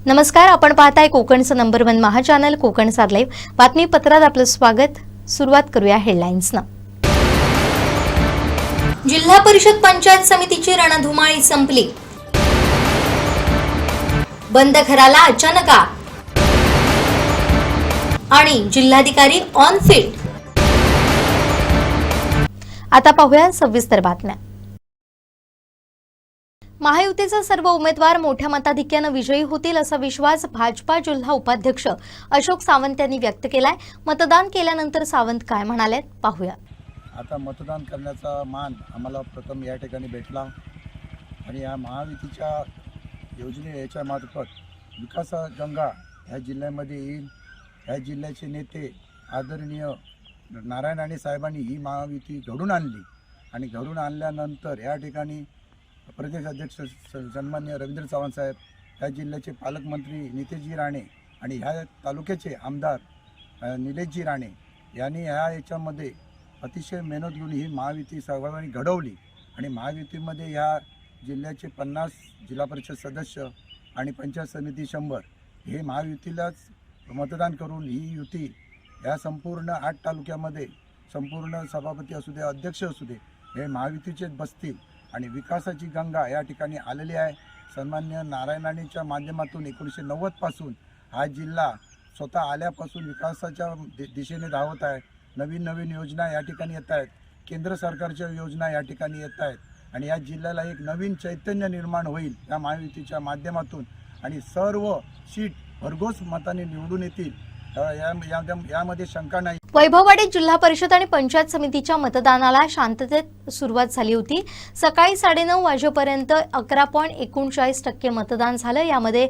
नमस्कार, आपण पाहताय कोकणचं नंबर 1 महा चॅनल कोकणचा लाईव्ह बातमीपत्रात आपलं स्वागत। सुरुवात करूया हेडलाईन्सनं। जिल्हा परिषद पंचायत समितीची रणधुमाळी संपली। बंद घराला अचानक आग आणि जिल्हाधिकारी ऑन फील्ड। आता पाहूया सविस्तर बातम्या। महायुतीचे सर्व उमेदवार मोठ्या मताधिक्याने विजयी होतील असा विश्वास भाजपा जिल्हा उपाध्यक्ष अशोक सावंत यांनी व्यक्त केलाय। मतदान केल्यानंतर सावंत काय म्हणाले पाहूया। आता मतदान करण्याचा मान आम्हाला प्रथम या ठिकाणी भेटला आणि या महायुतीच्या योजनेच्या मार्फत विकास गंगा ह्या जिल्ह्यामध्ये येईल। ह्या जिल्ह्याचे नेते आदरणीय नारायण राणे साहेबांनी ही महायुती घडून आणली आणि घडून आणल्यानंतर या ठिकाणी प्रदेश अध्यक्ष सन्माननीय रवींद्र चव्हाण साहेब, ह्या जिल्ह्याचे पालकमंत्री नितेशजी राणे आणि ह्या तालुक्याचे आमदार निलेशजी राणे यांनी याच्यामध्ये अतिशय मेहनत घेऊन ही महायुती सर्वांनी घडवली आणि महायुतीमध्ये ह्या जिल्ह्याचे 50 जिल्हा परिषद सदस्य आणि पंचायत समिती 100 हे महायुतीलाच मतदान करून ही युती या संपूर्ण 8 तालुक्यामध्ये संपूर्ण सभापती असू दे, अध्यक्ष असू दे, हे महायुतीचेच बसतील आणि विकासाची गंगा या ठिकाणी आलेली आहे। सन्माननीय नारायण राणेंच्या माध्यमातून 1990 पासून हा जिल्हा स्वतः आल्यापासून विकासाच्या दिशेने धावत आहे। नवीन नवीन योजना या ठिकाणी येत आहेत, केंद्र सरकारच्या योजना या ठिकाणी येत आहेत आणि या जिल्ह्याला एक नवीन चैतन्य निर्माण होईल या महायुतीच्या माध्यमातून आणि सर्व सीट भरघोस मताने निवडून येतील यामध्ये शंका नाही। वैभववाडी जिल्हा परिषद आणि पंचायत समितीच्या मतदानाला शांततेत सुरुवात झाली होती। सकाळी 9:30 वाजेपर्यंत 11.39% मतदान झालं। यामध्ये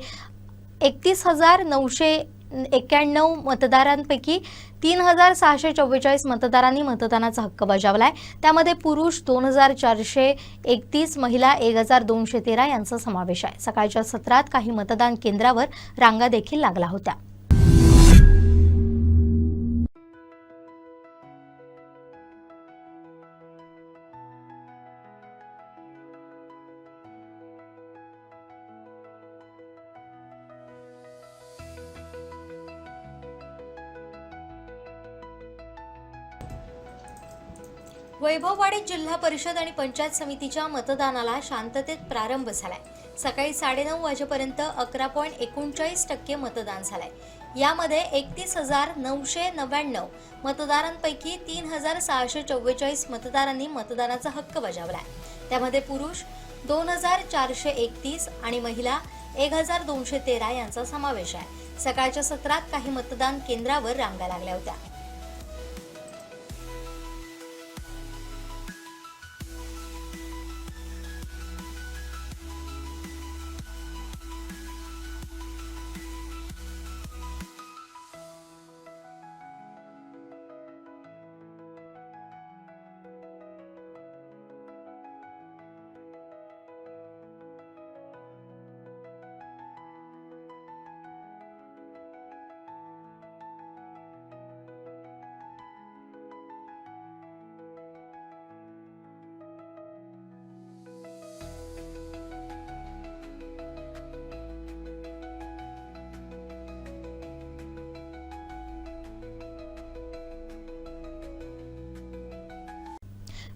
31,991 मतदारांपैकी 3,644 मतदारांनी मतदानाचा हक्क बजावलाय। त्यामध्ये पुरुष 2,431, महिला 1,213 यांचा समावेश आहे। सकाळच्या सत्रात काही मतदान केंद्रावर रांगा देखील लागल्या होत्या। वैभववाडी जिल्हा परिषद आणि पंचायत समितीच्या मतदानाला शांततेत प्रारंभ झालाय। सकाळी 9:30 वाजेपर्यंत 11.39% मतदान झालंय। यामध्ये 31,999 मतदारांपैकी 3,644 मतदारांनी मतदानाचा हक्क बजावलाय। त्यामध्ये पुरुष 2,431 आणि महिला 1,213 यांचा समावेश आहे। सकाळच्या सत्रात काही मतदान केंद्रावर रांगा लागल्या होत्या।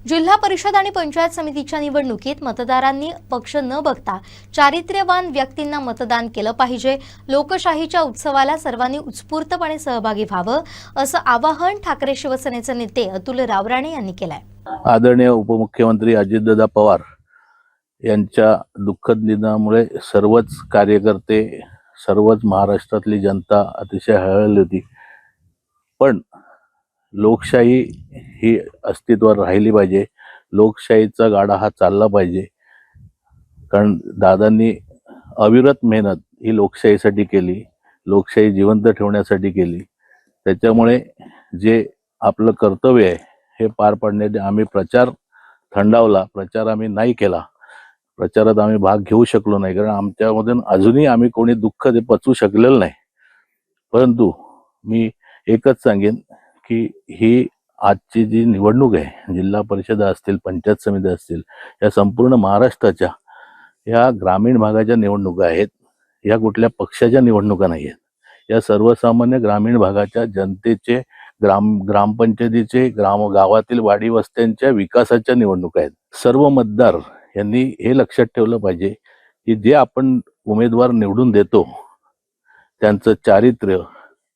जिल्हा परिषद आणि पंचायत समितीच्या निवडणुकीत मतदारांनी पक्ष न बघता चारित्र्यवान व्यक्तींना मतदान केलं पाहिजे। लोकशाहीच्या उत्सवाला सर्वांनी उत्स्फूर्तपणे सहभागी व्हावं असं आवाहन ठाकरे शिवसेनेचे नेते अतुल रावराणे यांनी केलंय। आदरणीय उपमुख्यमंत्री अजितदादा पवार यांच्या दुःखद निधनामुळे सर्वच कार्यकर्ते, सर्वच महाराष्ट्रातली जनता अतिशय हळहळली होती। पण लोकशाही ही अस्तित्वात राहिली पाहिजे, लोकशाहीचा गाडा हा चालला पाहिजे, कारण दादांनी अविरत मेहनत ही लोकशाहीसाठी केली, लोकशाही जिवंत ठेवण्यासाठी केली। त्याच्यामुळे जे आपलं कर्तव्य आहे हे पार पाडण्यासाठी आम्ही प्रचार थंडावला, प्रचार आम्ही नाही केला, प्रचारात आम्ही भाग घेऊ शकलो नाही, कारण आमच्यामधून अजूनही आम्ही कोणी दुःख ते पचवू शकलेलं नाही। परंतु मी एकच सांगेन की ही आजची जी निवडणूक आहे, जिल्हा परिषद असतील, पंचायत समिती असतील, या संपूर्ण महाराष्ट्राच्या या ग्रामीण भागाच्या निवडणुका आहेत। ह्या कुठल्या पक्षाच्या निवडणुका नाही आहेत. या सर्वसामान्य ग्रामीण भागाच्या जनतेचे, ग्रामपंचायतीचे, गावातील वाडी वस्त्यांच्या विकासाच्या निवडणुका आहेत. सर्व मतदार यांनी हे लक्षात ठेवलं पाहिजे की जे आपण उमेदवार निवडून देतो त्यांचं चारित्र्य,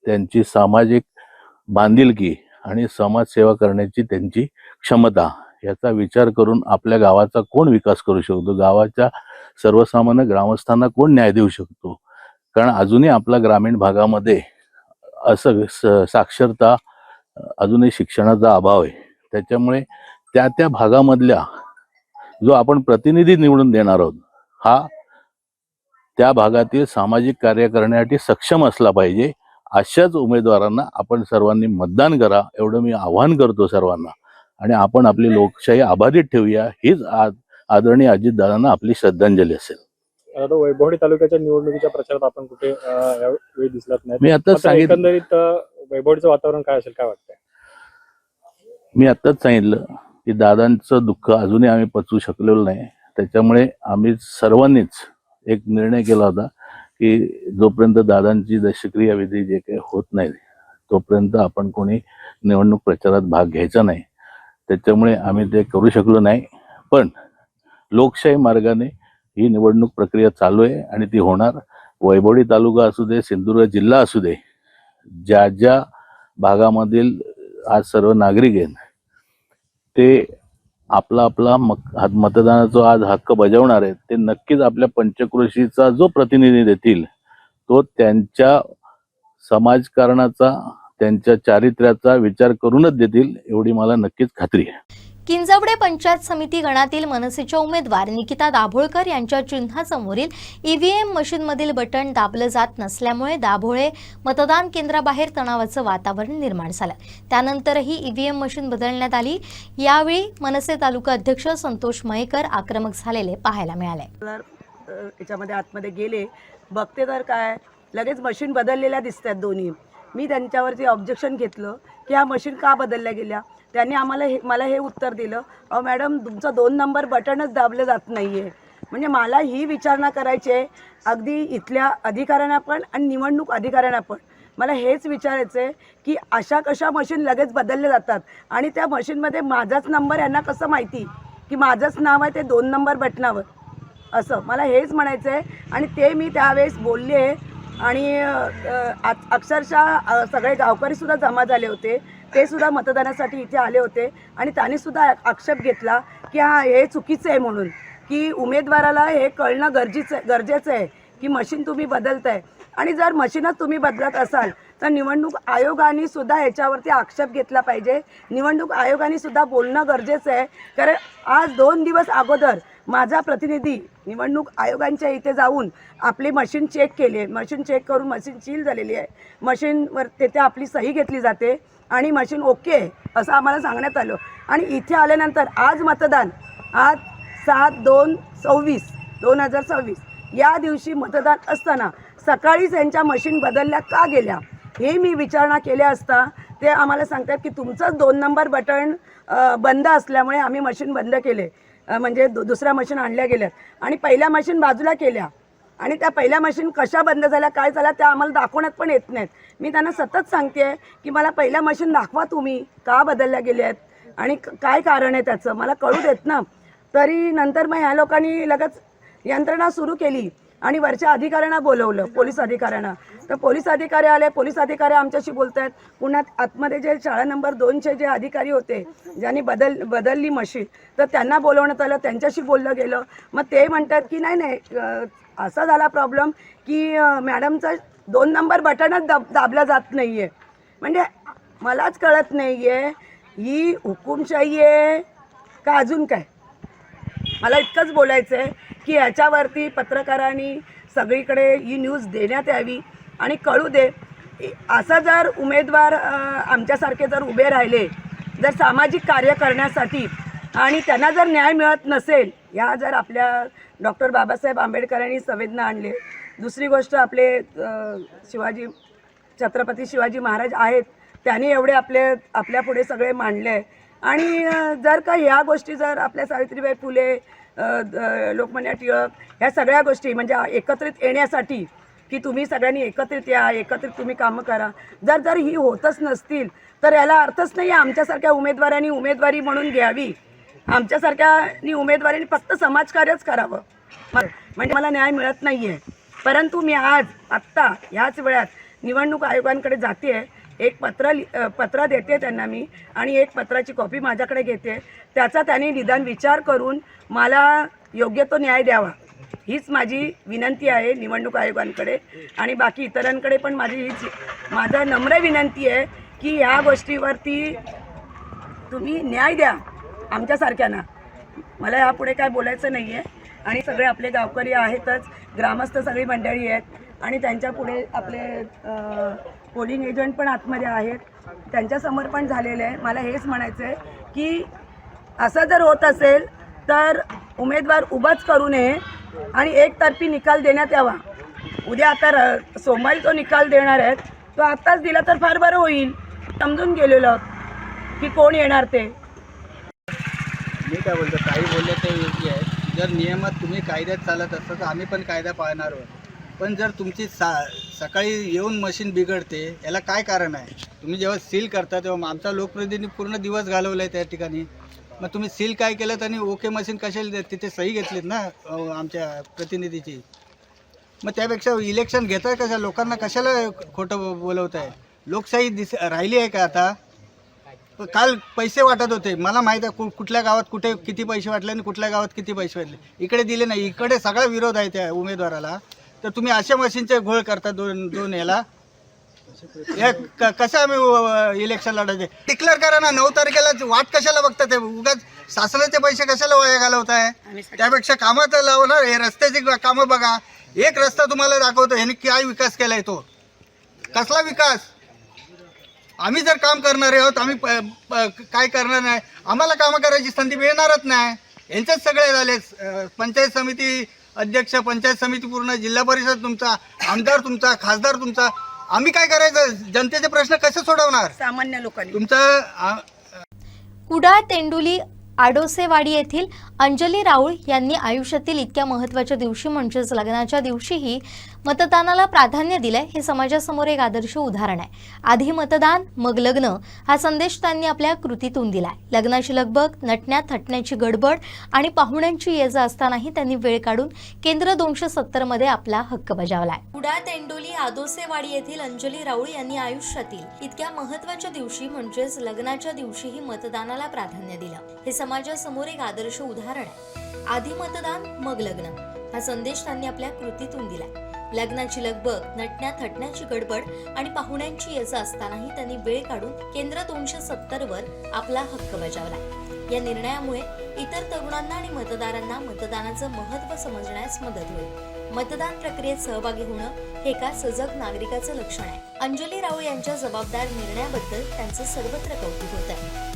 त्यांची सामाजिक बांधिलकी आणि समाजसेवा करण्याची त्यांची क्षमता याचा विचार करून आपल्या गावाचा कोण विकास करू शकतो, गावाच्या सर्वसामान्य ग्रामस्थांना कोण न्याय देऊ शकतो. कारण अजूनही आपल्या ग्रामीण भागामध्ये असं साक्षरता, अजूनही शिक्षणाचा अभाव आहे. त्याच्यामुळे त्या त्या भागामधल्या जो आपण प्रतिनिधी निवडून देणार आहोत हा त्या भागातील सामाजिक कार्य करण्यासाठी सक्षम असला पाहिजे. अशाच उमेदवारांना आपण सर्वांनी मतदान करा एवढं मी आवाहन करतो सर्वांना. आणि आपण आपली लोकशाही अबाधित ठेवूया हीच आदरणीय अजितदादांना आपली श्रद्धांजली असेल. आता वैभववाडी तालुक्याच्या निवडणुकीच्या प्रचारात आपण कुठे यावेळी दिसलात नाही. मी आताच सांगितलं, एकंदरीत वैभववाडीचं वातावरण काय असेल, काय वाटतंय? मी आताच सांगितलं की दादांचं दुःख अजूनही आम्ही पचवू शकलेलो नाही. त्याच्यामुळे आम्ही सर्वांनीच एक निर्णय केला होता की जोपर्यंत दादांची दशक्रिया विधी जे काही होत नाही तोपर्यंत आपण कोणी निवडणूक प्रचारात भाग घ्यायचा नाही. त्याच्यामुळे आम्ही ते करू शकलो नाही. पण लोकशाही मार्गाने ही निवडणूक प्रक्रिया चालू आहे आणि ती होणार. वैभववाडी तालुका असू दे, सिंधुदुर्ग जिल्हा असू दे, ज्या ज्या भागामधील आज सर्व नागरिक आहेत ते आपला मतदानाचा आज हक्क बजावणार आहेत. ते नक्कीच आपल्या पंचक्रोशीचा जो प्रतिनिधी देतील तो त्यांच्या समाजकारणाचा, त्यांच्या चारित्र्याचा विचार करूनच देतील एवढी मला नक्कीच खात्री आहे. किंजवडे पंचायत समिती गणातील मनसेच्या उमेदवार निकिता दाभोळकर यांच्या चिन्हासमोरील ईव्हीएम मशीनमधील बटन दाबलं जात नसल्यामुळे दाभोळे मतदान केंद्राबाहेर तणावाचं वातावरण निर्माण झालं. त्यानंतरही ईव्हीएम मशीन बदलण्यात आली. यावेळी मनसे तालुका अध्यक्ष संतोष मयेकर आक्रमक झालेले पाहायला मिळाले. याच्यामध्ये आतमध्ये गेले बघते तर काय लगेच मशीन बदललेल्या दिसतात दोन्ही. मी त्यांच्यावरती ऑब्जेक्शन घेतलं की ह्या मशीन का बदलल्या गेल्या. त्यांनी मला हे उत्तर दिलं, अहो मॅडम तुमचं 2 नंबर बटनच दाबलं जात नाही आहे. म्हणजे मला ही विचारणा करायची आहे अगदी इथल्या अधिकाऱ्यांना पण आणि निवडणूक अधिकाऱ्यांना पण. मला हेच विचारायचं आहे की अशा कशा मशीन लगेच बदलल्या जातात आणि त्या मशीनमध्ये माझाच नंबर यांना कसं माहिती की माझंच नाव आहे ते 2 नंबर बटनावर, असं मला हेच म्हणायचं आहे. आणि ते मी त्यावेळेस बोलले आणि अक्षरशः सगळे गावकरीसुद्धा जमा झाले होते. ते सुद्धा मतदानासाठी इथे आले होते आणि त्यांनीसुद्धा आक्षेप घेतला की हे चुकीचं आहे म्हणून, की उमेदवाराला हे कळणं गरजेचं आहे की मशीन तुम्ही बदलताय. आणि जर मशीनच तुम्ही बदलत असाल तर निवडणूक आयोगाने सुद्धा याच्यावरती आक्षेप घेतला पाहिजे. निवडणूक आयोगाने सुद्धा बोलणं गरजेचं आहे. कारण आज 2 दिवस अगोदर माझा प्रतिनिधी निवडणूक आयोगांच्या इथे जाऊन आपली मशीन चेक केली. मशीन चेक करून मशीन सील झालेली आहे. मशीनवर तिथे आपली सही घेतली जाते आणि मशीन ओके आहे असं आम्हाला सांगण्यात आलं. आणि इथे आल्यानंतर आज मतदान, आज 7/2/2026 या दिवशी मतदान असताना सकाळीच यांच्या मशीन बदलल्या का गेल्या हे मी विचारणा केल्या असता ते आम्हाला सांगतात की तुमचंच 2 नंबर बटन बंद असल्यामुळे आम्ही मशीन बंद केले. म्हणजे दुसऱ्या मशीन आणल्या गेल्यात आणि पहिल्या मशीन बाजूला केल्या. आणि त्या पहिल्या मशीन कशा बंद झाल्या, काय झाल्या त्या आम्हाला दाखवण्यात पण येत नाहीत. मी त्यांना सतत सांगते आहे की मला पहिल्या मशीन दाखवा, तुम्ही का बदलल्या गेल्या आहेत आणि काय कारण आहे त्याचं मला कळू देत ना. तरी नंतर मग ह्या लोकांनी लगेच यंत्रणा सुरू केली आणि वरच्या अधिकाऱ्यांना बोलवलं, पोलीस अधिकाऱ्यांना. तर पोलीस अधिकारी आले. पोलीस अधिकारी आमच्याशी बोलत आहेत. पुन्हा आतमध्ये जे शाळा नंबर 2चे जे अधिकारी होते ज्यांनी बदलली मशीन तर त्यांना बोलवण्यात आलं, त्यांच्याशी बोललं गेलं. मग ते म्हणतात की नाही असा झाला प्रॉब्लेम की मॅडमचं 2 नंबर बटनच दाबलं जात नाही आहे. म्हणजे मलाच कळत नाही आहे ही हुकुमशाही आहे का अजून काय. मला इतकंच बोलायचं आहे की ह्याच्यावरती पत्रकारांनी सगळीकडे ही न्यूज देण्यात यावी आणि कळू दे. असं जर उमेदवार आमच्यासारखे जर उभे राहिले जर सामाजिक कार्य करण्यासाठी आणि त्यांना जर न्याय मिळत नसेल, ह्या जर आपल्या डॉक्टर बाबासाहेब आंबेडकरांनी संवेदना आणले. दुसरी गोष्ट आपले छत्रपती शिवाजी महाराज आहेत, त्यांनी एवढे आपल्या पुढे सगळे मांडले. आणि जर का ह्या गोष्टी जर आपल्या सावित्रीबाई फुले, लोकमान्य टिळक ह्या सगळ्या गोष्टी म्हणजे एकत्रित येण्यासाठी की तुम्ही सगळ्यांनी एकत्रित या, एकत्रित तुम्ही कामं करा. जर ही होतच नसतील तर याला अर्थच नाही आहे. आमच्यासारख्या उमेदवारांनी उमेदवारी म्हणून घ्यावी, आमच्यासारख्यानी उमेदवारीने फक्त समाजकार्यच करावं, म्हणजे मला न्याय मिळत नाही आहे. परंतु मी आत्ता ह्याच वेळात निवडणूक आयोगांकडे जाते आहे, एक पत्र देते त्यांना मी, आणि एक पत्राची कॉपी माझ्याकडे घेते. त्याचा त्यांनी निदान विचार करून मला योग्य तो न्याय द्यावा, हीच माझी विनंती आहे निवडणूक आयोगांकडे. आणि बाकी इतरांकडे पण माझा नम्र विनंती आहे की ह्या गोष्टीवरती तुम्ही न्याय द्या आमच्यासारख्यांना. मला यापुढे काय बोलायचं नाही आहे. आणि सगळे आपले गावकरी आहेतच, ग्रामस्थ सगळी मंडळी आहेत, आणि त्यांच्या पुढे आपले पोलिंग एजंट पण आतमध्ये आहेत, त्यांच्यासमोर पण झालेलं आहे. मला हेच म्हणायचं आहे की असं जर होत असेल तर उमेदवार उभाच करू नये आणि एकतर्फी निकाल देण्यात यावा. उद्या आता सोमवारी तो निकाल देणार आहेत, तो आत्ताच दिला तर फार बरं होईल. समजून गेलेलो की कोण येणार ते. मी काय बोलतो, काही बोलले ते योग्य आहे. जर नियमात तुम्ही कायद्यात चालत असता तर आम्ही पण कायदा पाळणार आहोत. पण जर तुमची सकाळी येऊन मशीन बिघडते, याला काय कारण आहे? तुम्ही जेव्हा सील करता तेव्हा आमचा लोकप्रतिनिधी पूर्ण दिवस घालवला आहे त्या ठिकाणी. मग तुम्ही सील काय केलं आणि ओके मशीन कशाला तिथे सही घेतलीत ना आमच्या प्रतिनिधीची. मग त्यापेक्षा इलेक्शन घेताय कशा, लोकांना कशाला खोटं बोलवत आहे? लोकशाही राहिली आहे का आता? काल पैसे वाटत होते, मला माहीत आहे कुठल्या गावात कुठे किती पैसे वाटले आणि कुठल्या गावात किती पैसे वाटले. इकडे दिले नाही, इकडे सगळा विरोध आहे त्या उमेदवाराला. तर तुम्ही अशा मशीनचे घोळ करता दोन याला. कसं आम्ही इलेक्शन लढायचे? डिक्लेअर करा ना 9 तारखेला. वाट कशाला बघता ते? उगाच शासनाचे पैसे कशाला वाया घालवत आहे? त्यापेक्षा कामात लावणार. हे रस्त्याची कामं बघा, एक रस्ता तुम्हाला दाखवतो, ह्याने काय विकास केलाय, तो कसला विकास? आम्ही जर काम करणारे आहोत, आम्ही काय करणार नाही? आम्हाला कामं करायची संधी मिळणारच नाही. यांचेच सगळे झाले. पंचायत समिती अध्यक्ष, पंचायत समिती पूर्ण, जिल्हा परिषद तुमचा, आमदार तुमचा, खासदार तुमचा. आम्ही काय करायचं? जनतेचे प्रश्न कसे सोडवणार सामान्य लोकांनी? तुमचं कुडाळ तेंडुली आडोसेवाडी येथील अंजली राऊळ यांनी आयुष्यातील इतक्या महत्त्वाच्या दिवशी म्हणजेच लग्नाच्या दिवशीही मतदानाला प्राधान्य दिलंय. हे समाजासमोर एक आदर्श उदाहरण आहे. आधी मतदान मग लग्न हा संदेश त्यांनी आपल्या कृतीतून दिलाय. लग्नाची लगबग, नटण्या थटण्याची गडबड आणि पाहुण्यांची ये-जा असतानाही त्यांनी वेळ काढून केंद्र 270 मध्ये आपला हक्क बजावलाय. कुडाळ तेंडोली आदोसेवाडी येथील अंजली राऊळ यांनी आयुष्यातील इतक्या महत्त्वाच्या दिवशी म्हणजेच लग्नाच्या दिवशीही मतदानाला प्राधान्य दिलं. हे समाजासमोर एक आदर्श उदाहरण आहे. आधी मतदान मग लग्न हा संदेश त्यांनी आपल्या कृतीतून दिलाय. लग्नाची लगबग, नटण्या थटण्याची गडबड आणि पाहुण्यांची ये-जा असतानाही त्यांनी वेळ काढून केंद्र 270 वर आपला हक्क बजावला. या निर्णयामुळे इतर तरुणांना आणि मतदारांना मतदानाचं महत्त्व समजण्यास मदत होईल. मतदान प्रक्रियेत सहभागी होणं हे एका सजग नागरिकाचं लक्षण आहे. अंजली राऊळ यांच्या जबाबदार निर्णयाबद्दल त्यांचं सर्वत्र कौतुक होतं.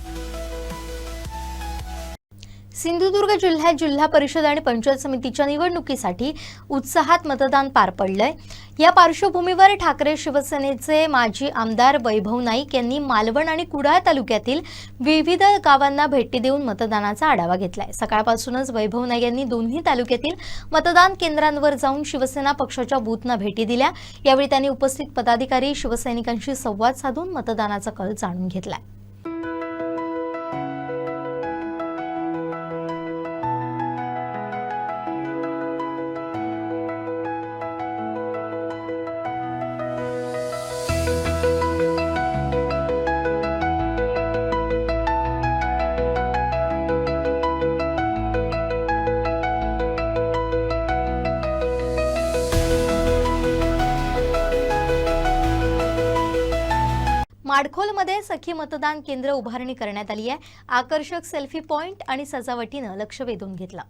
सिंधुदुर्ग जिल्ह्यात जिल्हा परिषद आणि पंचायत समितीच्या निवडणुकीसाठी उत्साहात मतदान पार पडलंय. या पार्श्वभूमीवर ठाकरे शिवसेनेचे माजी आमदार वैभव नाईक यांनी मालवण आणि कुडाळ तालुक्यातील विविध गावांना भेटी देऊन मतदानाचा आढावा घेतलाय. सकाळपासूनच वैभव नाईक यांनी दोन्ही तालुक्यातील मतदान केंद्रांवर जाऊन शिवसेना पक्षाच्या बूथना भेटी दिल्या. यावेळी त्यांनी उपस्थित पदाधिकारी, शिवसैनिकांशी संवाद साधून मतदानाचा कल जाणून घेतलाय. माडखोलमध्ये सखी मतदान केंद्र उभारणी करण्यात आली आहे. आकर्षक सेल्फी पॉइंट आणि सजावटीनं लक्ष वेधून घेतलं.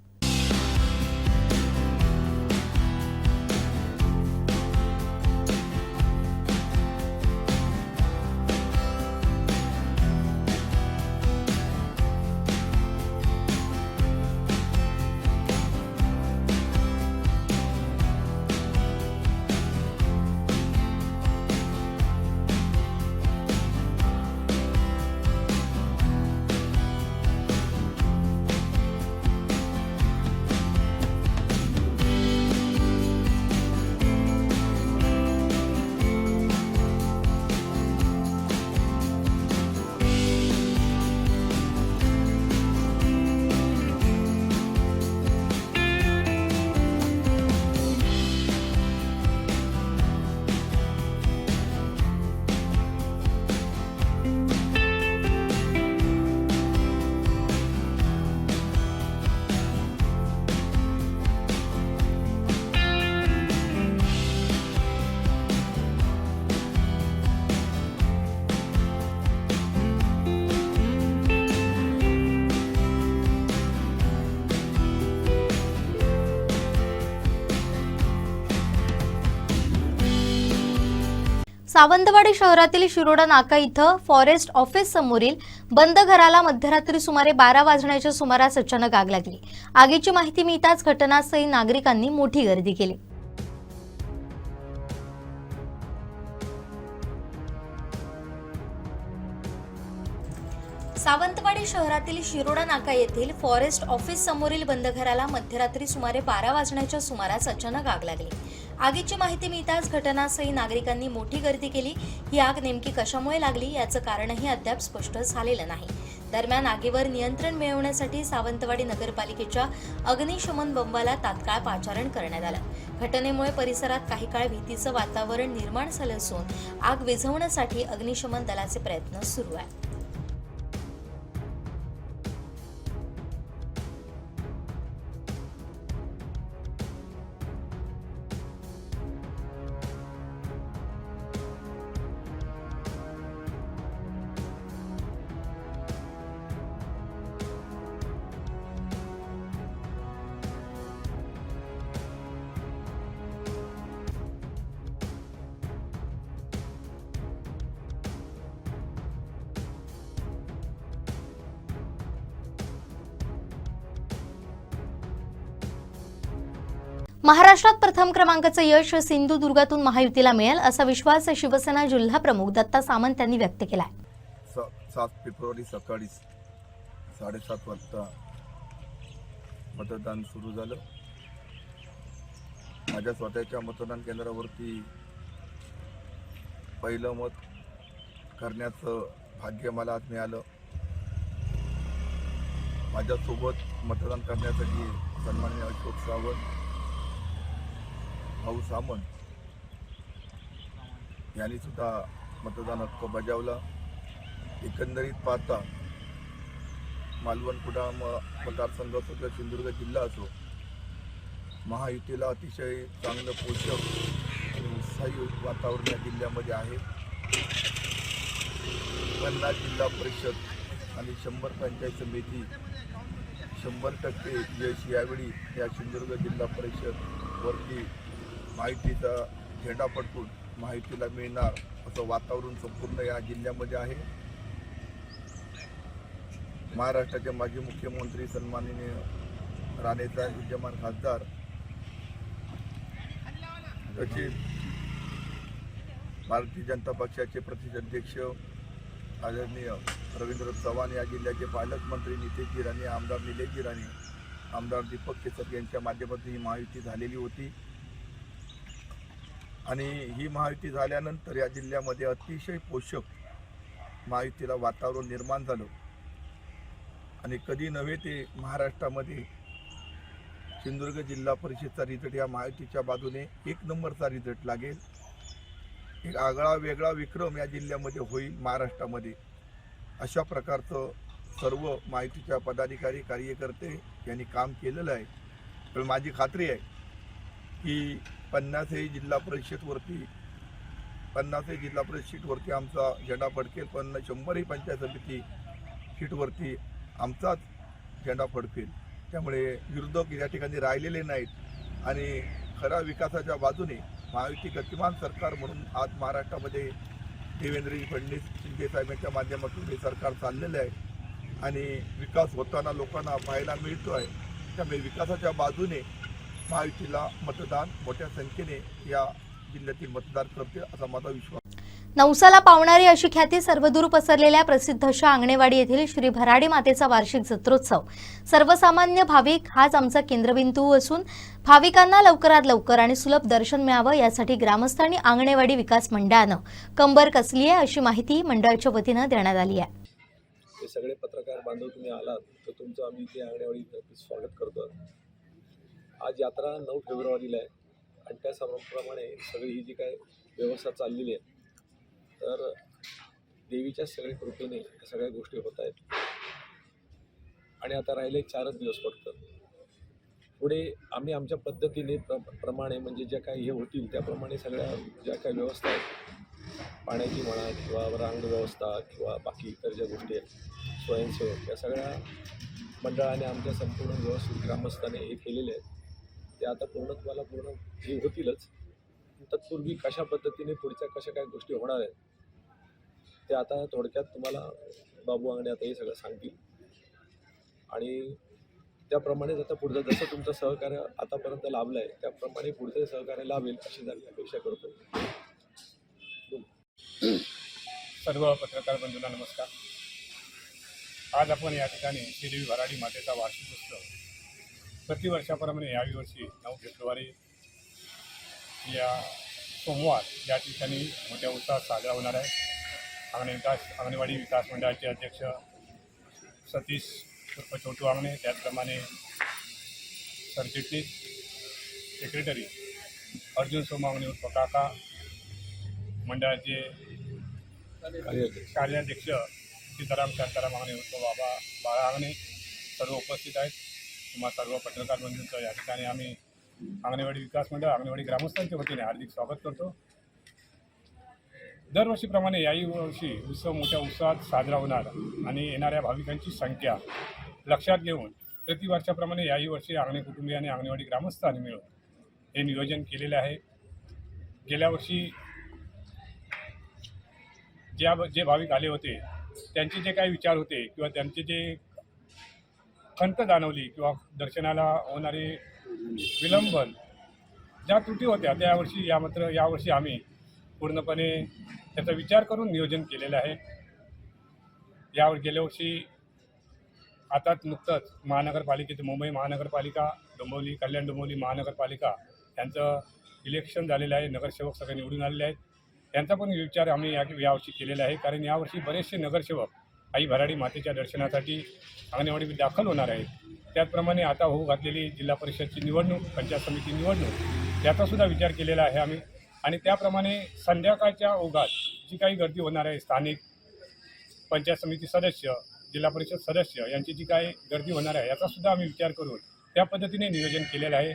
सावंतवाडी शहरातील शिरोडा नाका इथं फॉरेस्ट ऑफिस समोरील बंद घराला मध्यरात्री सुमारे 12 वाजण्याच्या सुमारास अचानक आग लागली. आगीची माहिती मिळताच घटनास्थळी नागरिकांनी मोठी गर्दी केली. सावंतवाडी शहरातील शिरोडा नाका येथील फॉरेस्ट ऑफिस समोरील बंद घराला मध्यरात्री सुमारे 12 वाजण्याच्या सुमारास अचानक आग लागली. आगीची माहिती मिळताच घटनास्थळी नागरिकांनी मोठी गर्दी केली. ही आग नेमकी कशामुळे लागली याचं कारणही अद्याप स्पष्ट झालेलं नाही. दरम्यान आगीवर नियंत्रण मिळवण्यासाठी सावंतवाडी नगरपालिकेच्या अग्निशमन बंबाला तात्काळ पाचारण करण्यात आलं. घटनेमुळे परिसरात काही काळ भीतीचं वातावरण निर्माण झालं असून आग विझवण्यासाठी अग्निशमन दलाचे प्रयत्न सुरू आहेत. महाराष्ट्रात प्रथम क्रमांकाचं यश सिंधुदुर्गातून महायुतीला मिळेल असा विश्वास शिवसेना जिल्हा प्रमुख दत्ता सामंत यांनी व्यक्त केला आहे. 7 फेब्रुवारी सकाळी 7:30 वाजता मतदान सुरू झालं. माझ्या स्वतःच्या मतदान केंद्रावरती पहिलं मत करण्याचं भाग्य मला आज मिळालं. माझ्यासोबत मतदान करण्यासाठी सन्माननीय अशोक सावंत, भाऊ सामंत यांनी सुद्धा मतदान हक्क बजावला. एकंदरीत पाहता मालवण कुडाळ मतदारसंघ असो किंवा सिंधुदुर्ग जिल्हा असो, महायुतीला अतिशय चांगलं पोषक आणि उत्साही वातावरण या जिल्ह्यामध्ये आहे. 50 जिल्हा परिषद आणि 100 पंचायत समिती 100% यश यावेळी या सिंधुदुर्ग जिल्हा परिषदवरती महायुतीचा झेंडा फडकून महायुतीला मिळणार असं वातावरण संपूर्ण या जिल्ह्यामध्ये आहे. महाराष्ट्राचे माजी मुख्यमंत्री सन्माननीय राणेसाहेब, विद्यमान खासदार तसेच भारतीय जनता पक्षाचे प्रदेशाध्यक्ष आदरणीय रवींद्र चव्हाण, या जिल्ह्याचे पालकमंत्री नितेशजी राणे, आमदार निलेशजी राणे, आमदार दीपक केसरकर यांच्या माध्यमातून ही महायुती झालेली होती. आणि ही महायुती झाल्यानंतर या जिल्ह्यामध्ये अतिशय पोषक महायुतीला वातावरण निर्माण झालं. आणि कधी नव्हे ते महाराष्ट्रामध्ये सिंधुदुर्ग जिल्हा परिषदचा रिझल्ट या महायुतीच्या बाजूने 1 नंबरचा रिझल्ट लागेल. एक आगळा वेगळा विक्रम या जिल्ह्यामध्ये होईल महाराष्ट्रामध्ये. अशा प्रकारचं सर्व महायुतीच्या पदाधिकारी कार्यकर्ते यांनी काम केलेलं आहे. पण माझी खात्री आहे की 50 जिल्हा परिषदवरती 50 जिल्हा परिषद सीटवरती आमचा झेंडा फडकेल. पण 100 पंचायत समिती सीटवरती आमचाच झेंडा फडकेल. त्यामुळे विरोधक या ठिकाणी राहिलेले नाहीत आणि खऱ्या विकासाच्या बाजूने महायुती गतिमान सरकार म्हणून आज महाराष्ट्रामध्ये देवेंद्रजी फडणवीस शिंदे साहेबांच्या माध्यमातून हे सरकार चाललेलं आहे आणि विकास होताना लोकांना पाहायला मिळतो आहे. त्यामुळे विकासाच्या बाजूने महायुतीला मतदान मोठ्या संख्येने या जिल्ह्यातील मतदार करते असा माझा विश्वास. नवसाला पावणारी अशी ख्याती सर्वदूर पसरलेल्या प्रसिद्ध अशा आंगणेवाडी येथील श्री भराडी मातेचा वार्षिक जत्रोत्सव. सर्वसामान्य भाविक हाच आमचा केंद्रबिंदू असून भाविकांना लवकरात लवकर आणि सुलभ दर्शन मिळावं यासाठी ग्रामस्थांनी आंगणेवाडी विकास मंडळानं कंबर कसली आहे अशी माहिती मंडळाच्या वतीनं देण्यात आली आहे. हे सगळे पत्रकार बांधव तुम्ही आलात तर तुमचं आम्ही इथे आंगणेवाडी स्वागत करतो. आज यात्रा 9 फेब्रुवारीला आहे आणि त्याप्रमाणे सगळी ही जी काय व्यवस्था चाललेली आहे तर देवीच्या सगळ्या कृपेने या सगळ्या गोष्टी होत आहेत. आणि आता राहिले 4च दिवस फक्त. पुढे आम्ही आमच्या पद्धतीने प्रमाणे म्हणजे ज्या काही हे होतील त्याप्रमाणे सगळ्या ज्या काही व्यवस्था आहेत, पाण्याची म्हणा किंवा रांग व्यवस्था किंवा बाकी इतर ज्या गोष्टी आहेत, स्वयंसेवक, या सगळ्या मंडळाने आमच्या संपूर्ण व्यवस्थित ग्रामस्थाने हे केलेले आहेत. ते आता पूर्ण हे होतीलच. तत्पूर्वी कशा पद्धतीने पुढच्या कशा काय गोष्टी होणार आहेत ते आता थोडक्यात तुम्हाला बाबू आंगणे आता हे सगळं सांगतील आणि त्याप्रमाणेच आता पुढचं जसं तुमचं सहकार्य आतापर्यंत लाभलं आहे त्याप्रमाणे पुढचं सहकार्य लाभेल अशी आम्ही अपेक्षा करतो. सर्व पत्रकार बंधूंना नमस्कार. आज आपण या ठिकाणी श्रीदेवी भराडी मातेचा वार्षिक उत्सव प्रतिवर्षाप्रमाणे याही वर्षी 9 फेब्रुवारी या सोमवार या ठिकाणी मोठ्या उत्साहात साजरा होणार आहे. अंगणवाडी विकास मंडळाचे अध्यक्ष सतीश उर्फ छोटू आंगणे, त्याचप्रमाणे सरचिटणीस सेक्रेटरी अर्जुन सोमांगणे उर्फ काका, मंडळाचे कार्याध्यक्ष सीताराम शांताराम आंगणे उर्फ बाबा बाळा आंगणे सर्व उपस्थित आहेत. तुम्हा सर्व पत्रकार बंधूंचं या ठिकाणी आम्ही अंगणवाडी विकास मंडळ अंगणवाडी ग्रामस्थांच्या वतीने हार्दिक स्वागत करतो. दरवर्षीप्रमाणे याही वर्षी उत्सव मोठ्या उत्साहात साजरा होणार आणि येणाऱ्या भाविकांची संख्या लक्षात घेऊन प्रतिवर्षाप्रमाणे याही वर्षी आंगणे कुटुंबीय आणि अंगणवाडी ग्रामस्थांनी मिळून हे नियोजन केलेले आहे. गेल्या वर्षी जे भाविक आले होते त्यांचे जे काही विचार होते किंवा त्यांचे जे खंत जाणवली किंवा दर्शनाला होणारे विलंबन ज्या त्रुटी होत्या त्यावर्षी यावर्षी आम्ही पूर्णपणे त्याचा विचार करून नियोजन केलेलं आहे. गेल्या वर्षी आता नुकतंच महानगरपालिकेचे मुंबई महानगरपालिका डोंबिवली कल्याण डोंबिवली महानगरपालिका यांचं इलेक्शन झालेलं आहे. नगरसेवक सगळे निवडून आलेले आहेत. त्यांचा पण विचार आम्ही यावर्षी केलेला आहे कारण यावर्षी बरेचसे नगरसेवक आई भराडी मातेच्या दर्शनासाठी अंगणवाडीत दाखल होणार आहेत. त्याचप्रमाणे आता होऊ घातलेली जिल्हा परिषदची निवडणूक पंचायत समिती निवडणूक याचासुद्धा विचार केलेला आहे आम्ही आणि त्याप्रमाणे संध्याकाळच्या ओघात जी काही गर्दी होणार आहे स्थानिक पंचायत समिती सदस्य जिल्हा परिषद सदस्य यांची जी काही गर्दी होणार आहे याचासुद्धा आम्ही विचार करून त्या पद्धतीने नियोजन केलेलं आहे.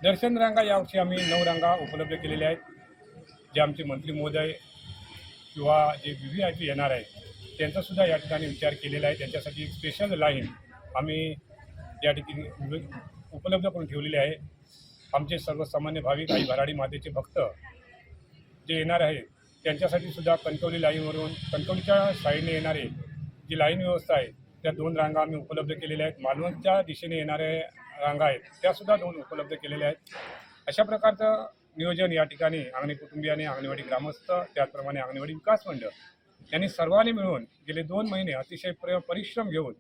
दर्शन रांगा यावर्षी आम्ही 9 रांगा उपलब्ध केलेल्या आहेत. जे आमचे मंत्री महोदय किंवा जे VVIP येणार आहेत त्यांचासुद्धा या ठिकाणी विचार केलेला आहे. त्यांच्यासाठी एक स्पेशल लाईन आम्ही या ठिकाणी उपलब्ध करून ठेवलेली आहे. आमचे सर्वसामान्य भाविक आई भराडी मातेचे भक्त जे येणार आहेत त्यांच्यासाठी सुद्धा कणकवली लाईनवरून कणकवलीच्या साईडने येणारे जी लाईन व्यवस्था आहे त्या 2 रांगा आम्ही उपलब्ध केलेल्या आहेत. मालवणच्या दिशेने येणारे रांगा आहेत त्यासुद्धा 2 उपलब्ध केलेल्या आहेत. अशा प्रकारचं नियोजन या ठिकाणी अंगणे कुटुंबियाने अंगणवाडी ग्रामस्थ त्याचप्रमाणे अंगणवाडी विकास मंडळ यांनी सर्वांनी मिळून गेले 2 महिने अतिशय परिश्रम घेऊन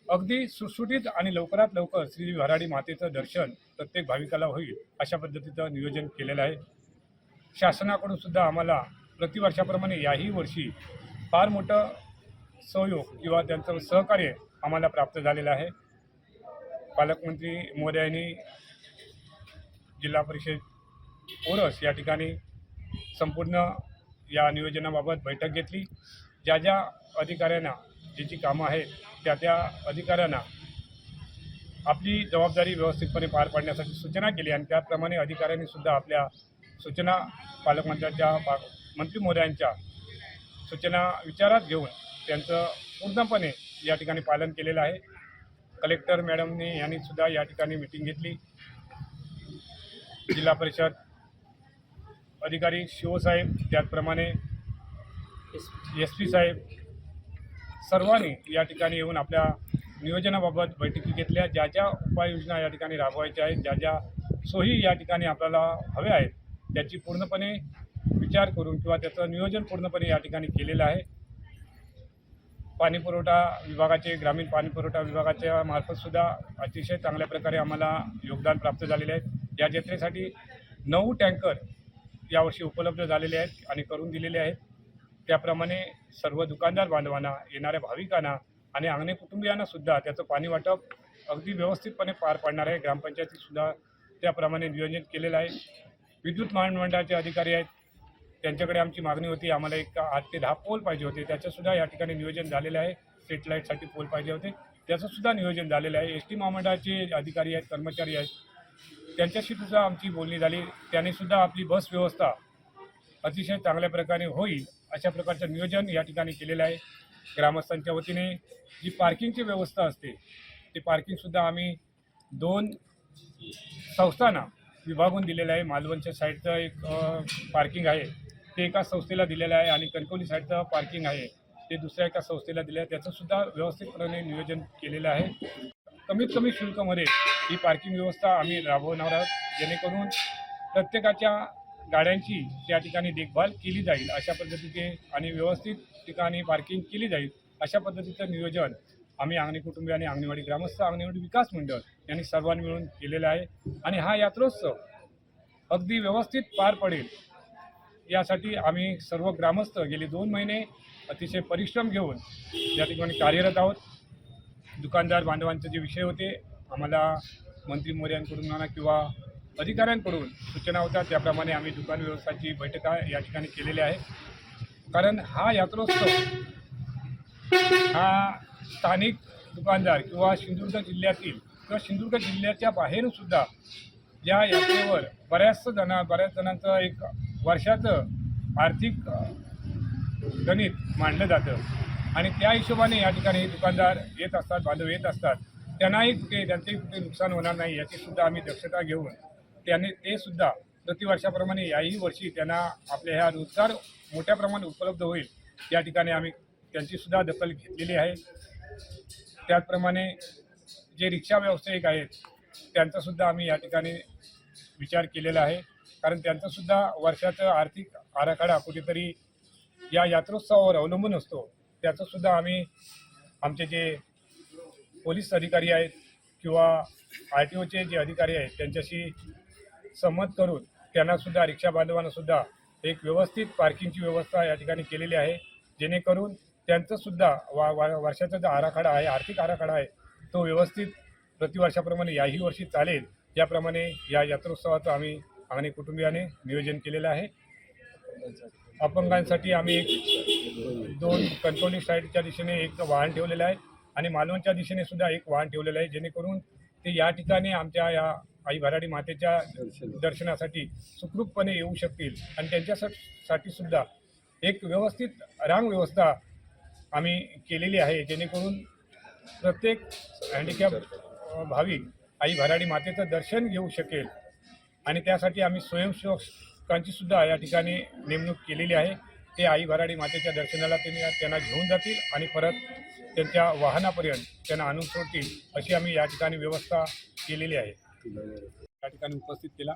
अगदी सुटसुटीत आणि लवकरात लवकर श्री भराडी मातेचं दर्शन प्रत्येक भाविकाला होईल अशा पद्धतीचं नियोजन केलेलं आहे. शासनाकडून सुद्धा आम्हाला प्रतिवर्षाप्रमाणे याही वर्षी फार मोठं सहयोग किंवा त्यांचं सहकार्य आम्हाला प्राप्त झालेलं आहे. पालकमंत्री महोदयांनी जिल्हा परिषद ओरस या ठिकाणी संपूर्ण या नियोजनाबाबत बैठक घेतली. ज्या अधिकाऱ्यांना जी कामं आहेत त्या अधिकाऱ्यांना आपली जबाबदारी व्यवस्थितपणे पार पाडण्यासाठी सूचना केली आणि त्याप्रमाणे अधिकाऱ्यांनी सुद्धा आपल्या सूचना पालकमंत्र्यांच्या मंत्री महोदयांच्या सूचना विचारात घेऊन त्यांचं पूर्णपणे या ठिकाणी पालन केलेलं आहे. कलेक्टर मॅडमनी यांनी सुद्धा या ठिकाणी मीटिंग घेतली. जिल्हा परिषद अधिकारी शिवसाहेब त्याचप्रमाणे SP साहेब सर्वांनी या ठिकाणी येऊन आपल्या नियोजनाबाबत बैठकी घेतल्या. ज्या उपाययोजना या ठिकाणी राबवायच्या आहेत ज्या सोयी या ठिकाणी आपल्याला हव्या आहेत त्याची पूर्णपणे विचार करून किंवा त्याचं नियोजन पूर्णपणे या ठिकाणी केलेलं आहे. पाणीपुरवठा विभागाचे ग्रामीण पाणीपुरवठा विभागाच्या मार्फतसुद्धा अतिशय चांगल्या प्रकारे आम्हाला योगदान प्राप्त झालेले आहे. या जत्रेसाठी 9 टँकर यावर्षी उपलब्ध झालेले आहेत आणि करून दिलेले आहेत. त्याप्रमाणे सर्व दुकानदार बांधवांना येणाऱ्या भाविकांना आणि अंगणे कुटुंबियांनासुद्धा त्याचं पाणी वाटप अगदी व्यवस्थितपणे पार पाडणार आहे. ग्रामपंचायतीसुद्धा त्याप्रमाणे नियोजन केलेलं आहे. विद्युत महामंडळाचे अधिकारी आहेत त्यांच्याकडे आमची मागणी होती आम्हाला एक 8 ते 10 पोल पाहिजे होते त्याचंसुद्धा या ठिकाणी नियोजन झालेलं आहे. स्ट्रीट लाईटसाठी पोल पाहिजे होते त्याचंसुद्धा नियोजन झालेलं आहे. ST महामंडळाचे अधिकारी आहेत कर्मचारी आहेत त्यांच्याशी सुद्धा आमची बोलणी झाली. त्यांनीसुद्धा आपली बस व्यवस्था अतिशय चांगल्या प्रकारे होईल अशा प्रकारचं नियोजन या ठिकाणी केलेलं आहे. ग्रामस्थांच्या वतीने जी पार्किंगची व्यवस्था असते ती पार्किंगसुद्धा आम्ही 2 संस्थांना विभागून दिलेलं आहे. मालवणच्या साईडचं एक पार्किंग आहे ते एका संस्थेला दिलेलं आहे आणि कणकवली साईडचं पार्किंग आहे ते दुसऱ्या एका संस्थेला दिलं आहे. त्याचंसुद्धा व्यवस्थितपणे नियोजन केलेलं आहे. कमीत कमी शुल्कामध्ये ही पार्किंग व्यवस्था आम्ही राबवणार आहोत, जेणेकरून प्रत्येकाच्या गाड्यांची त्या ठिकाणी देखभाल केली जाईल अशा पद्धतीचे आणि व्यवस्थित ठिकाणी पार्किंग केली जाईल अशा पद्धतीचं नियोजन आम्ही अंगणी कुटुंबीय आणि अंगणवाडी ग्रामस्थ अंगणवाडी विकास मंडळ यांनी सर्वांनी मिळून केलेलं आहे. आणि हा यात्रोत्सव अगदी व्यवस्थित पार पडेल यासाठी आम्ही सर्व ग्रामस्थ गेले 2 महिने अतिशय परिश्रम घेऊन या ठिकाणी कार्यरत आहोत. दुकानदार बांधवांचे जे विषय होते आम्हाला मंत्री महोदयांकडून म्हणा किंवा अधिकाऱ्यांकडून सूचना होत्या त्याप्रमाणे आम्ही दुकान व्यवस्थाची बैठका या ठिकाणी केलेल्या आहे. कारण हा यात्रोत्सव हा स्थानिक दुकानदार किंवा सिंधुदुर्ग जिल्ह्यातील किंवा सिंधुदुर्ग जिल्ह्याच्या बाहेरूनसुद्धा या यात्रेवर बऱ्याच जणांचं एक वर्षाचं आर्थिक गणित मांडलं जातं आणि त्या हिशोबाने या ठिकाणी दुकानदार येत असतात, बांधव येत असतात. त्यांनाही त्यांचंही कुठे नुकसान होणार नाही याचीसुद्धा आम्ही दक्षता घेऊन ते सुद्धा प्रतिवर्षाप्रमाणे याही वर्षी त्यांना आपल्या ह्या रोजगार मोठ्या प्रमाणात उपलब्ध होईल या ठिकाणी आम्ही त्यांचीसुद्धा दखल घेतलेली आहे. त्याचप्रमाणे जे रिक्षा व्यावसायिक आहेत त्यांचासुद्धा आम्ही या ठिकाणी विचार केलेला आहे. कारण त्यांचासुद्धा वर्षाचा आर्थिक आराखडा कुठेतरी या यात्रोत्सवावर अवलंबून असतो. त्याचंसुद्धा आम्ही आमचे जे पोलीस अधिकारी आहेत किंवा RTOचे जे अधिकारी आहेत त्यांच्याशी संमत करून त्यांनासुद्धा रिक्षा बांधवांनासुद्धा एक व्यवस्थित पार्किंगची व्यवस्था या ठिकाणी केलेली आहे, जेणेकरून त्यांचंसुद्धा वर्षाचा जो आराखडा आहे आर्थिक आराखडा आहे तो व्यवस्थित प्रतिवर्षाप्रमाणे याही वर्षी चालेल याप्रमाणे या यात्रोत्सवाचं आम्ही अंगणी कुटुंबियाने नियोजन केलेलं आहे. अपंगांसाठी आम्ही 2 कणकवली साईडच्या दिशेने एक वाहन ठेवलेलं आहे आणि मालवणच्या दिशेने सुद्धा एक वाहन ठेवलेलं आहे, जेणेकरून ते या ठिकाणी आमच्या या आई भराडी मातेच्या दर्शनासाठी सुखरूपपणे येऊ शकतील आणि त्यांच्यासाठी सुद्धा एक व्यवस्थित रांग व्यवस्था आम्ही केलेली आहे, जेणेकरून प्रत्येक हँडिकॅप भाविक आई भराडी मातेचं दर्शन घेऊ शकेल. आणि त्यासाठी आम्ही स्वयंसेवकांची सुद्धा या ठिकाणी नेमणूक केलेली आहे. ते आई भराडी मातेच्या दर्शनाला त्यांना घेऊन जातील आणि परत त्यांच्या वाहनापर्यंत त्यांना आणून सोडतील अशी आम्ही या ठिकाणी व्यवस्था केलेली आहे. या ठिकाणी उपस्थित केला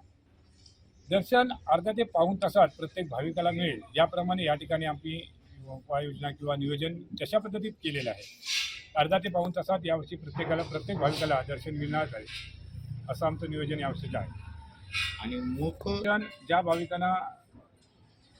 दर्शन अर्ध्या ते पाऊण तासात प्रत्येक भाविकाला मिळेल याप्रमाणे या ठिकाणी आम्ही उपाययोजना किंवा नियोजन तशा पद्धतीत केलेलं आहे. अर्धा ते पाऊण तासात यावर्षी प्रत्येक भाविकाला दर्शन मिळणार आहे असं आमचं नियोजन यावर्षीचं आहे. आणि मुखदर्शन ज्या भाविकांना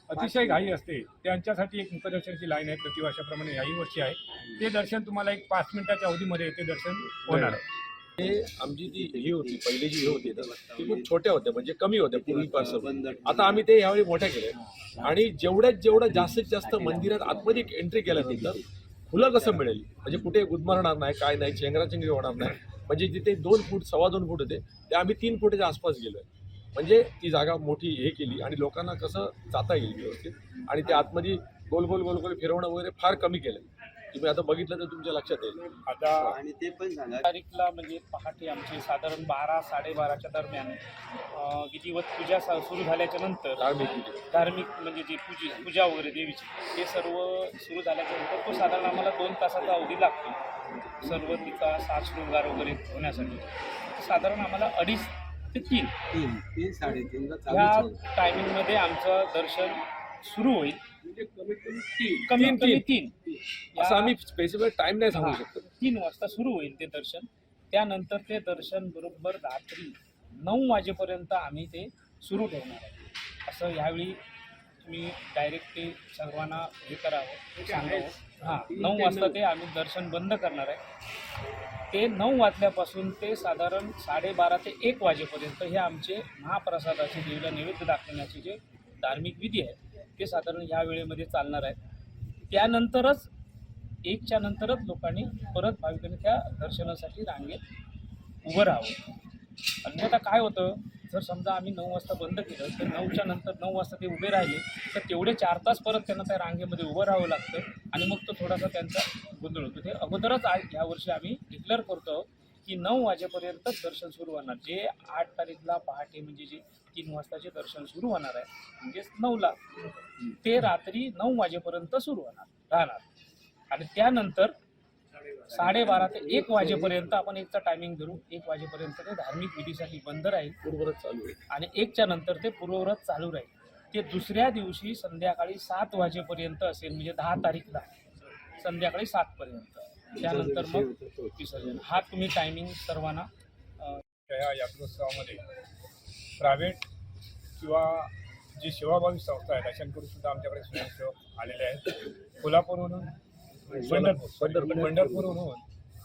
अतिशय घाई असते त्यांच्यासाठी एक मुखदर्शनची लाईन आहे प्रतिवर्षाप्रमाणे याही वर्षी आहे. ते दर्शन तुम्हाला एक 5 मिनिटाच्या अवधीमध्ये ते दर्शन होणार आहे. हे आमची जी ही होती पहिली जी होती ना ती खूप छोट्या होत्या म्हणजे कमी होत्या पूर्वीपासून. आता आम्ही ते यावेळी मोठ्या केल्या आणि जेवढं जास्तीत जास्त मंदिरात आतमध्ये एंट्री केल्या तिथं खुलं कसं मिळेल म्हणजे कुठे गुदमरणार नाही काय नाही चेंगराचेंगरी होणार नाही. म्हणजे जिथे 2 फूट 2.25 फूट होते ते आम्ही 3 फुटाच्या आसपास गेलोय. म्हणजे ती जागा मोठी हे केली आणि लोकांना कसं जाता येईल व्यवस्थित आणि ते आतमध्ये गोल गोल गोल गोल फिरवणं वगैरे फार कमी केलं. तुम्ही आता बघितलं तर तुमच्या लक्षात येईल. आता आणि ते पण सांगा तारीखला म्हणजे पहाटे आमची साधारण 12-12:30च्या दरम्यान विधिवत पूजा सुरू झाल्याच्या नंतर धार्मिक म्हणजे जी पूजा वगैरे देवीची ते सर्व सुरू झाल्याच्या नंतर तो साधारण आम्हाला 2 तासाचा अवधी लागतो सर्व तिचा साज शृंगार वगैरे होण्यासाठी. साधारण आम्हाला 2.5 ते 3 3-3:30 ह्या टायमिंगमध्ये आमचं दर्शन सुरू होईल. कमीत कमी 3 असं आम्ही स्पेसिफिक टाइम नाही सांगू शकतो. 3 वाजता सुरू होईल ते दर्शन. त्यानंतर ते दर्शन बरोबर रात्री 9 वाजेपर्यंत आम्ही ते सुरू ठेवणार आहे. असं यावेळी तुम्ही डायरेक्ट ते सर्वांना हे करावं सांगावं. हां 9 वाजता ते आम्ही दर्शन बंद करणार आहे. ते 9 वाजल्यापासून ते साधारण 12:30 ते 1 वाजेपर्यंत हे आमचे महाप्रसादाचे देवीला नैवेद्य दाखवण्याचे जे धार्मिक विधी आहेत ते साधारण ह्या वेळेमध्ये चालणार आहे. त्यानंतरच 1च्या नंतरच लोकांनी परत भाविकांनी त्या दर्शनासाठी रांगेत उभं राहावं. अन्यथा काय होतं जर समजा आम्ही 9 वाजता बंद केलं तर 9च्या नंतर 9 वाजता ते उभे राहिले तर तेवढे 4 तास परत त्यांना त्या रांगेमध्ये उभं राहावं लागतं आणि मग तो थोडासा त्यांचा गोंधळ होतो. ते अगोदरच आज यावर्षी आम्ही डिक्लेअर करतो की 9 वाजेपर्यंतच दर्शन सुरू होणार. जे 8 तारीखला पहाटे म्हणजे जे 3 वाजताचे दर्शन सुरू होणार आहे म्हणजेच 9ला, ते रात्री 9 वाजेपर्यंत सुरू राहणार. आणि त्यानंतर 12:30 ते 1 वाजेपर्यंत आपण एकचा टायमिंग धरू. 1 वाजेपर्यंत ते धार्मिक विधीसाठी बंद राहील, पूर्वरच चालू आहे. आणि 1च्या नंतर ते पूर्ववत चालू राहील. ते दुसऱ्या दिवशी संध्याकाळी 7 वाजेपर्यंत असेल, म्हणजे 10 तारीखला संध्याकाळी 7 पर्यंत. त्यानंतर मग विसर्जन. हा तुम्ही टायमिंग सर्वांना या यात्रोत्सवामध्ये प्रायव्हेट किंवा जी सेवाभावी संस्था आहेत अशांकडून सुद्धा आमच्याकडे स्वयंसेवक आलेले आहेत. कोल्हापूरहून पंढरपूरहून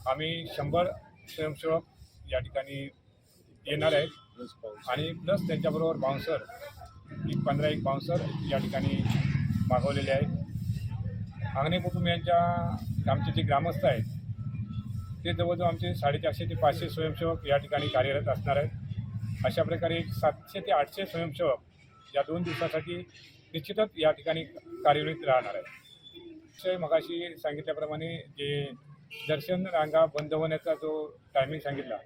आम्ही 100 स्वयंसेवक या ठिकाणी येणार आहेत आणि प्लस त्यांच्याबरोबर बाउन्सर 15 बाउन्सर या ठिकाणी मागवलेले आहेत. अंगणे कुटुंबियांच्या आमचे जे ग्रामस्थ आहेत ते जवळजवळ आमचे 450 ते 500 स्वयंसेवक या ठिकाणी कार्यरत असणार आहेत. अशा प्रकारे 700 ते 800 स्वयंसेवक या 2 दिवसासाठी निश्चितच या ठिकाणी कार्यरत राहणार आहेत. मगाशी सांगितल्याप्रमाणे जे दर्शन रांगा बंद होण्याचा जो टायमिंग सांगितला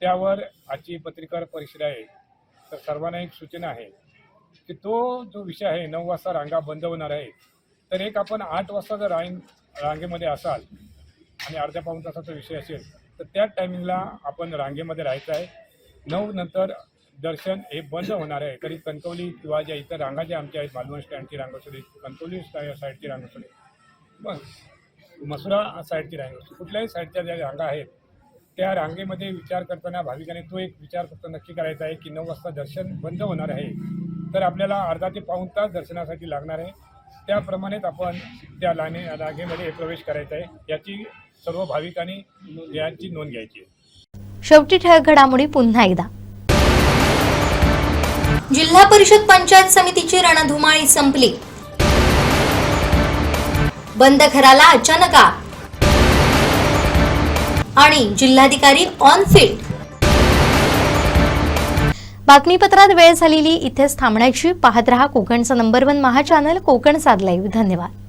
त्यावर आजची पत्रकार परिषद आहे. तर सर्वांना एक सूचना आहे की तो जो विषय आहे 9 वाजता रांगा बंद होणार आहे, तर एक आपण 8 वाजता जर रांगेमध्ये असाल आणि अर्ध्या पाऊण तासाचा विषय असेल तर त्या टायमिंगला आपण रांगेमध्ये राहायचं आहे. 9 नंतर दर्शन हे बंद होणार आहे. तरी कणकवली किंवा ज्या इतर रांगा ज्या आमच्या आहेत, मालवण स्टँडची रांग असू दे, कणकवली साईडची रांग असू दे, मग मसुरा साईडची रांग असू दे, कुठल्याही साईडच्या ज्या रांगा आहेत त्या रांगेमध्ये विचार करताना भाविकांनी तो एक विचार फक्त नक्की करायचा आहे की 9 वाजता दर्शन बंद होणार आहे, तर आपल्याला अर्धा ते पाऊण तास दर्शनासाठी लागणार आहे. त्याप्रमाणेच आपण त्या रांगेमध्ये प्रवेश करायचा आहे. याची सर्व भाविकांनी याची नोंद घ्यायची आहे. शेवटी ठळक घडामोडी पुन्हा एकदा. जिल्हा परिषद पंचायत समितीची रणधुमाळी संपली. बंद घराला अचानक आग आणि जिल्हाधिकारी ऑन फील्ड. बातमीपत्रात वेळ झालेली इथेच थांबण्याची. पाहत रहा कोकणचा नंबर 1 महा चॅनल कोकण साध लाईव्ह. धन्यवाद.